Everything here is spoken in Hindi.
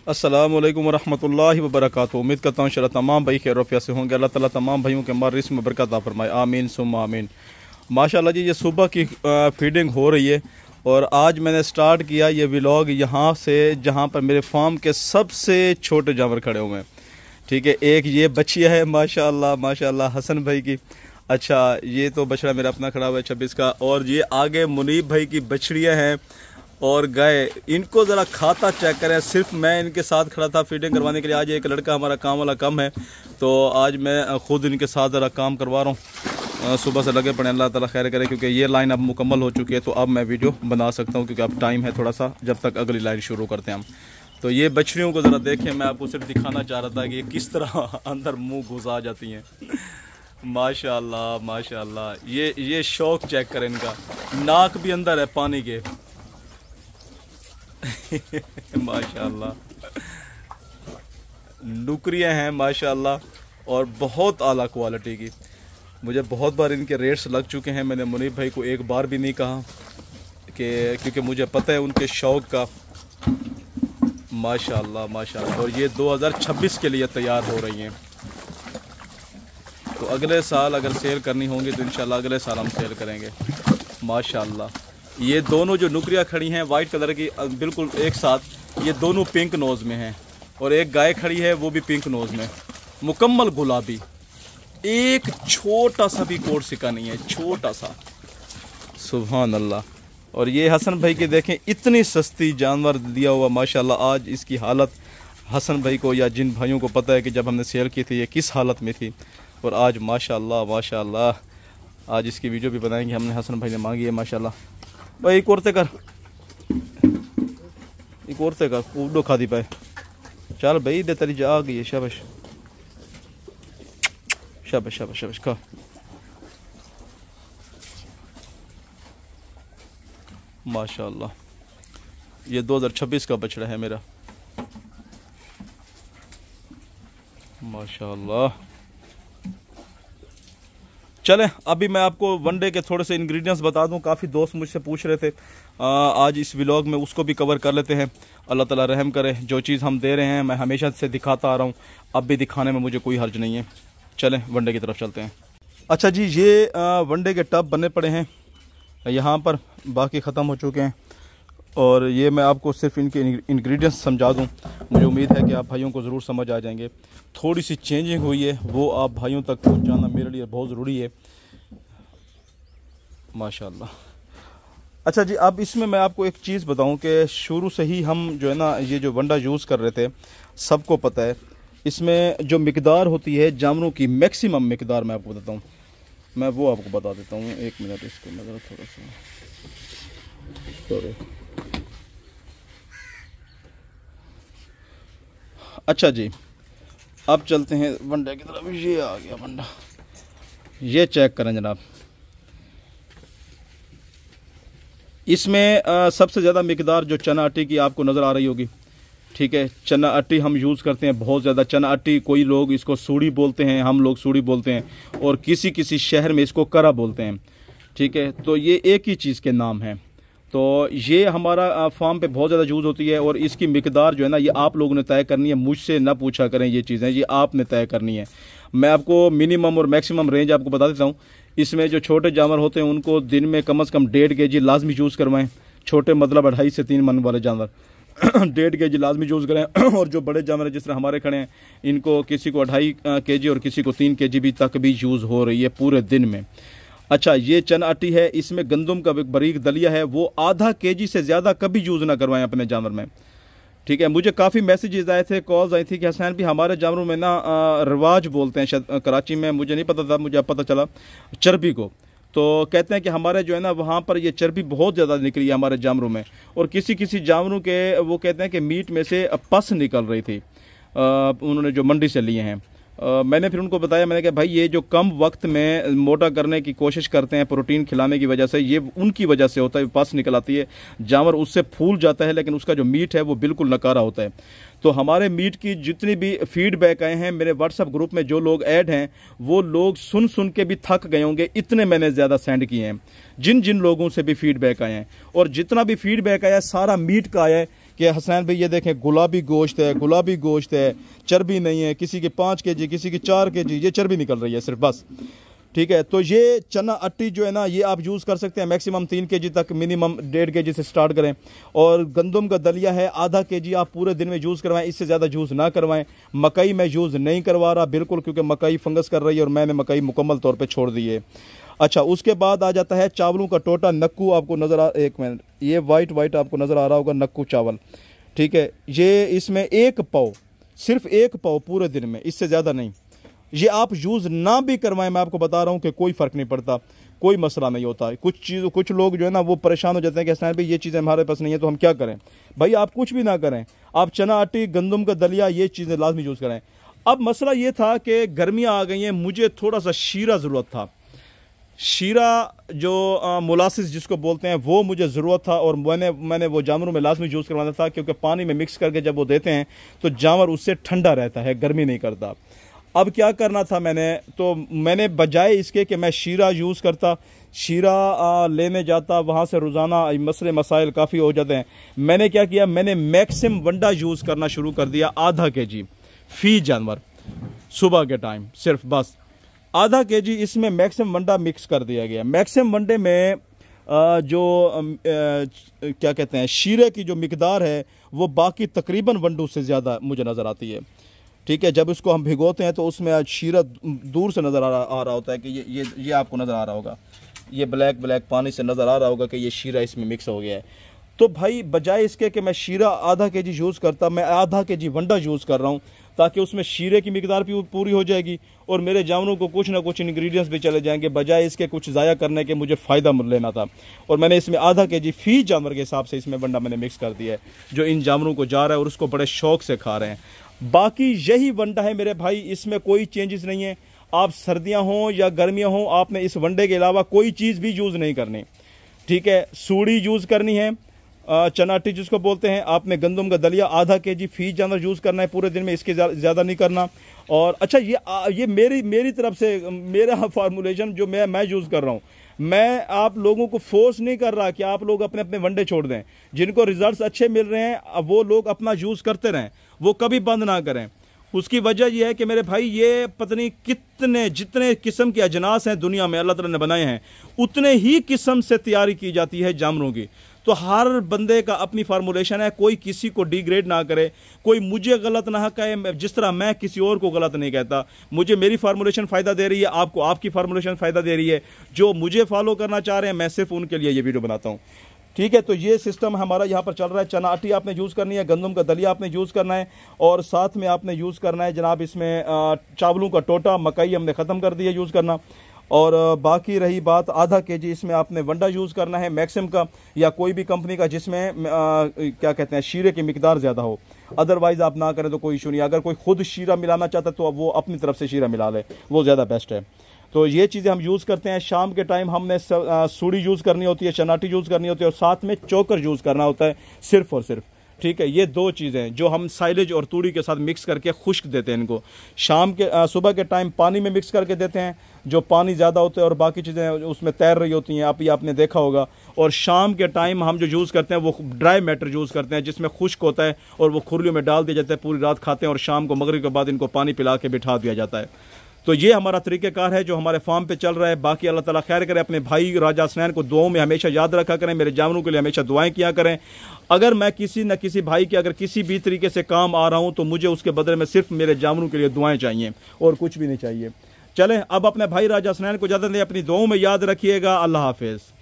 अस्सलामुअलैकुम वरहमतुल्लाहि वबरकातुहू। उम्मीद करता हूँ इंशाअल्लाह तमाम भाई खैर वफिया से होंगे। अल्लाह ताला तमाम भाइयों के मार रिस्क में बरकत अता फरमाए, आमीन सुम्मा आमीन। माशाअल्लाह जी, ये सुबह की फीडिंग हो रही है और आज मैंने स्टार्ट किया ये व्लॉग यहाँ से जहाँ पर मेरे फार्म के सबसे छोटे जानवर खड़े हुए हैं। ठीक है, एक ये बछिया है माशाअल्लाह माशाअल्लाह हसन भाई की। अच्छा, ये तो बछड़ा मेरा अपना खड़ा हुआ है 26 का। और ये आगे मुनीब भाई की बछड़ियाँ हैं और गाय। इनको ज़रा खाता चेक करें, सिर्फ मैं इनके साथ खड़ा था फीडिंग करवाने के लिए। आज एक लड़का हमारा काम वाला कम है तो आज मैं ख़ुद इनके साथ ज़रा काम करवा रहा हूँ। सुबह से लगे पड़े, अल्लाह ताला खैर करे, क्योंकि ये लाइन अब मुकम्मल हो चुकी है तो अब मैं वीडियो बना सकता हूँ, क्योंकि अब टाइम है थोड़ा सा जब तक अगली लाइन शुरू करते हैं हम। तो ये बछड़ियों को ज़रा देखें, मैं आपको सिर्फ दिखाना चाह रहा था कि ये किस तरह अंदर मुँह घुसा जाती हैं। माशाअल्लाह माशाअल्लाह, ये शौक चेक करें इनका, नाक भी अंदर है पानी के। माशाअल्लाह, नुकरियाँ हैं माशाअल्लाह और बहुत आला क्वालिटी की। मुझे बहुत बार इनके रेट्स लग चुके हैं, मैंने मुनीब भाई को एक बार भी नहीं कहा कि, क्योंकि मुझे पता है उनके शौक का। माशाअल्लाह माशाअल्लाह, और ये 2026 के लिए तैयार हो रही हैं। तो अगले साल अगर सेल करनी होंगी तो इंशाल्लाह अगले साल हम सेल करेंगे। माशाअल्लाह, ये दोनों जो नुकरियाँ खड़ी हैं वाइट कलर की बिल्कुल एक साथ, ये दोनों पिंक नोज़ में हैं। और एक गाय खड़ी है वो भी पिंक नोज़ में, मुकम्मल गुलाबी, एक छोटा सा भी कोड सिक्का नहीं है, छोटा सा। सुभान अल्लाह। और ये हसन भाई के देखें, इतनी सस्ती जानवर दिया हुआ माशाल्लाह। आज इसकी हालत हसन भाई को या जिन भाइयों को पता है कि जब हमने सेल की थी ये किस हालत में थी, और आज माशाल्लाह माशाल्लाह आज इसकी वीडियो भी बनाएंगे। हमने हसन भाई ने मांगी है माशाल्लाह। भाई एक औरते कर, एक औरते का कूडो खा दी पाए। चल भाई दे, तेरी जा गई है, शाबाश शाबाश शाबाश शाबाश, खा। माशाअल्लाह, ये 2026 का बछड़ा है मेरा। माशाअल्लाह। चलें, अभी मैं आपको वनडे के थोड़े से इंग्रेडिएंट्स बता दूं। काफ़ी दोस्त मुझसे पूछ रहे थे, आज इस व्लॉग में उसको भी कवर कर लेते हैं। अल्लाह ताला रहम करे, जो चीज़ हम दे रहे हैं मैं हमेशा से दिखाता आ रहा हूं, अब भी दिखाने में मुझे कोई हर्ज नहीं है। चलें वनडे की तरफ चलते हैं। अच्छा जी, ये वनडे के टब बने पड़े हैं यहाँ पर, बाकी ख़त्म हो चुके हैं। और ये मैं आपको सिर्फ इनके इंग्रेडिएंट्स समझा दूं, मुझे उम्मीद है कि आप भाइयों को ज़रूर समझ आ जाएंगे। थोड़ी सी चेंजिंग हुई है, वो आप भाइयों तक पहुंचाना मेरे लिए बहुत ज़रूरी है। माशाल्लाह। अच्छा जी, अब इसमें मैं आपको एक चीज़ बताऊं कि शुरू से ही हम जो है ना ये जो वंडा यूज़ कर रहे थे, सबको पता है इसमें जो मिकदार होती है जानवरों की, मैक्सिमम मिकदार मैं आपको बताता हूँ, मैं वो आपको बता देता हूँ। एक मिनट, इसको मैं थोड़ा सा सॉरी। अच्छा जी, अब चलते हैं वनडे की तरफ। ये आ गया वनडा, ये चेक करें जनाब। इसमें सबसे ज़्यादा मिकदार जो चना आटे की आपको नज़र आ रही होगी। ठीक है, चना आटी हम यूज़ करते हैं बहुत ज़्यादा। चना आटी, कोई लोग इसको सूड़ी बोलते हैं, हम लोग सूड़ी बोलते हैं, और किसी किसी शहर में इसको करा बोलते हैं। ठीक है, तो ये एक ही चीज़ के नाम हैं। तो ये हमारा फार्म पे बहुत ज़्यादा यूज़ होती है, और इसकी मिकदार जो है ना ये आप लोगों ने तय करनी है, मुझसे ना पूछा करें ये चीज़ें, ये आपने तय करनी है। मैं आपको मिनिमम और मैक्सिमम रेंज आपको बता देता हूँ। इसमें जो छोटे जानवर होते हैं उनको दिन में कम से कम 1.5 kg लाजमी यूज़ करवाएं। छोटे मतलब 2.5 से 3 मन वाले जानवर 1.5 kg लाजमी यूज़ करें। और जो बड़े जानवर जिस तरह हमारे खड़े हैं, इनको किसी को 2.5 kg और किसी को 3 kg भी तक भी यूज़ हो रही है पूरे दिन में। अच्छा, ये चना आटी है, इसमें गंदम का बारीक दलिया है, वो आधा kg से ज़्यादा कभी यूज़ ना करवाएं अपने जानवर में। ठीक है, मुझे काफ़ी मैसेजेस आए थे, कॉल्स आई थी कि हसन भी हमारे जानवरों में ना रिवाज बोलते हैं शायद कराची में, मुझे नहीं पता था, मुझे पता चला चर्बी को। तो कहते हैं कि हमारे जो है ना वहाँ पर ये चर्बी बहुत ज़्यादा निकली है हमारे जानवरों में, और किसी किसी जानवरों के वो कहते हैं कि मीट में से पस निकल रही थी, उन्होंने जो मंडी से लिए हैं। मैंने फिर उनको बताया, मैंने कहा भाई ये जो कम वक्त में मोटा करने की कोशिश करते हैं प्रोटीन खिलाने की वजह से, ये उनकी वजह से होता है, पस निकल आती है, जानवर उससे फूल जाता है, लेकिन उसका जो मीट है वो बिल्कुल नकारा होता है। तो हमारे मीट की जितनी भी फीडबैक आए हैं, मेरे व्हाट्सएप ग्रुप में जो लोग ऐड हैं वो लोग सुन सुन के भी थक गए होंगे, इतने मैंने ज़्यादा सेंड किए हैं जिन जिन लोगों से भी फीडबैक आए हैं। और जितना भी फीडबैक आया सारा मीट का आया है कि हसनैन भाई ये देखें गुलाबी गोश्त है, गुलाबी गोश्त है, चर्बी नहीं है, किसी की 5 kg, किसी की 4 kg, ये चर्बी निकल रही है सिर्फ बस। ठीक है, तो ये चना अट्टी जो है ना, ये आप यूज़ कर सकते हैं मैक्सिमम 3 kg तक, मिनिमम 1.5 kg से स्टार्ट करें। और गंदम का दलिया है आधा kg, आप पूरे दिन में यूज़ करवाएं, इससे ज़्यादा यूज़ ना करवाएं। मकई मैं यूज़ नहीं करवा रहा बिल्कुल, क्योंकि मकई फंगस कर रही है और मैंने मकई मुकम्मल तौर पर छोड़ दी है। अच्छा, उसके बाद आ जाता है चावलों का टोटा। नक्कू आपको नज़र आ, एक मिनट, ये वाइट आपको नज़र आ रहा होगा नक्कू चावल। ठीक है, ये इसमें 1 पाव, सिर्फ 1 पाव पूरे दिन में, इससे ज़्यादा नहीं। ये आप यूज़ ना भी करवाएं, मैं आपको बता रहा हूँ कि कोई फ़र्क नहीं पड़ता, कोई मसला नहीं होता। कुछ लोग जो है ना वो परेशान हो जाते हैं कि हसनैन भाई ये चीज़ें हमारे पास नहीं है तो हम क्या करें। भाई आप कुछ भी ना करें, आप चना आटी, गंदम का दलिया, ये चीज़ें लाजमी यूज़ करें। अब मसला ये था कि गर्मियाँ आ गई हैं, मुझे थोड़ा सा शीरा ज़रूरत था। शीरा जो मोलासिस जिसको बोलते हैं वो मुझे ज़रूरत था, और मैंने वो जानवरों में लाजमी यूज़ करवाना था, क्योंकि पानी में मिक्स करके जब वो देते हैं तो जानवर उससे ठंडा रहता है, गर्मी नहीं करता। अब क्या करना था मैंने बजाय इसके कि मैं शीरा यूज़ करता, शीरा लेने जाता, वहाँ से रोज़ाना मसले मसाइल काफ़ी हो जाते हैं। मैंने क्या किया, मैंने मैक्सिम वंडा यूज़ करना शुरू कर दिया, आधा kg फी जानवर, सुबह के टाइम सिर्फ बस आधा kg इसमें मैक्सिमम वंडा मिक्स कर दिया गया। मैक्सिमम वंडे में क्या कहते हैं, शीरे की जो मिकदार है वो बाकी तकरीबन वंडों से ज़्यादा मुझे नज़र आती है। ठीक है, जब इसको हम भिगोते हैं तो उसमें आज शीरा दूर से नज़र आ रहा होता है कि ये आपको नज़र आ रहा होगा, ये ब्लैक पानी से नज़र आ रहा होगा कि ये शीरा इसमें मिक्स हो गया है। तो भाई बजाय इसके कि मैं शीरा आधा kg यूज़ करता, मैं आधा kg वंडा यूज़ कर रहा हूँ, ताकि उसमें शीरे की मिकदार भी पूरी हो जाएगी और मेरे जानवरों को कुछ ना कुछ इंग्रेडिएंट्स भी चले जाएंगे, बजाय इसके कुछ ज़ाया करने के मुझे फ़ायदा लेना था। और मैंने इसमें आधा kg फी जानवर के हिसाब से इसमें वंडा मैंने मिक्स कर दिया है, जो इन जानवरों को जा रहा है और उसको बड़े शौक से खा रहे हैं। बाकी यही वंडा है मेरे भाई, इसमें कोई चेंजेस नहीं है। आप सर्दियाँ हों या गर्मियाँ हों, आपने इस वंडे के अलावा कोई चीज़ भी यूज़ नहीं करनी। ठीक है, सूड़ी यूज़ करनी है, चनाटी जिसको बोलते हैं, आपने गंदम का दलिया आधा kg फी जानवर यूज़ करना है पूरे दिन में, इसके ज़्यादा नहीं करना। और अच्छा, ये मेरी तरफ से मेरा फार्मूलेशन जो मैं यूज़ कर रहा हूँ, मैं आप लोगों को फोर्स नहीं कर रहा कि आप लोग अपने अपने वंडे छोड़ दें। जिनको रिजल्ट्स अच्छे मिल रहे हैं वो लोग अपना यूज़ करते रहें, वो कभी बंद ना करें। उसकी वजह यह है कि मेरे भाई ये पत्नी जितने किस्म के अजनास हैं दुनिया में अल्लाह ताला ने बनाए हैं, उतने ही किस्म से तैयारी की जाती है जानवरों की। तो हर बंदे का अपनी फार्मूलेशन है, कोई किसी को डिग्रेड ना करे, कोई मुझे गलत ना कहे, जिस तरह मैं किसी और को गलत नहीं कहता। मुझे मेरी फार्मूलेशन फ़ायदा दे रही है, आपको आपकी फार्मूलेशन फ़ायदा दे रही है। जो मुझे फॉलो करना चाह रहे हैं मैं सिर्फ उनके लिए ये वीडियो बनाता हूँ। ठीक है, तो ये सिस्टम हमारा यहाँ पर चल रहा है। चना आटी आपने यूज़ करनी है, गंदम का दलिया आपने यूज़ करना है, और साथ में आपने यूज़ करना है जनाब इसमें चावलों का टोटा, मकई हमने ख़त्म कर दिया यूज़ करना। और बाकी रही बात आधा kg, इसमें आपने वंडा यूज़ करना है मैक्सिम का, या कोई भी कंपनी का जिसमें क्या कहते हैं शीरे की मिकदार ज़्यादा हो। अदरवाइज़ आप ना करें तो कोई इशू नहीं। अगर कोई खुद शीरा मिलाना चाहता है तो वो अपनी तरफ से शीरा मिला ले, वो ज़्यादा बेस्ट है। तो ये चीज़ें हम यूज़ करते हैं। शाम के टाइम हमने सूड़ी यूज़ करनी होती है, चनाटी यूज़ करनी होती है, और साथ में चोकर यूज़ करना होता है सिर्फ और सिर्फ। ठीक है, ये 2 चीज़ें जो हम साइलेज और तूड़ी के साथ मिक्स करके खुश्क देते हैं इनको। सुबह के टाइम पानी में मिक्स करके देते हैं, जो पानी ज़्यादा होता है और बाकी चीज़ें उसमें तैर रही होती हैं, आपने देखा होगा। और शाम के टाइम हम जो यूज़ करते हैं वो ड्राई मैटर यूज़ करते हैं, जिसमें खुश्क होता है और वो खुरलियों में डाल दिया जाता है, पूरी रात खाते हैं और शाम को मगरिब के बाद इनको पानी पिला के बिठा दिया जाता है। तो ये हमारा तरीक़ेकार है जो हमारे फार्म पे चल रहा है। बाकी अल्लाह ताला खैर करे। अपने भाई राजा हसनैन को दुआओं में हमेशा याद रखा करें, मेरे जानवरों के लिए हमेशा दुआएं किया करें। अगर मैं किसी न किसी भाई के अगर किसी भी तरीके से काम आ रहा हूं तो मुझे उसके बदले में सिर्फ मेरे जानवरों के लिए दुआएं चाहिए और कुछ भी नहीं चाहिए। चलें, अब अपने भाई राजा हसनैन को इजाज़त दें, अपनी दुआओं में याद रखिएगा। अल्लाह हाफिज़।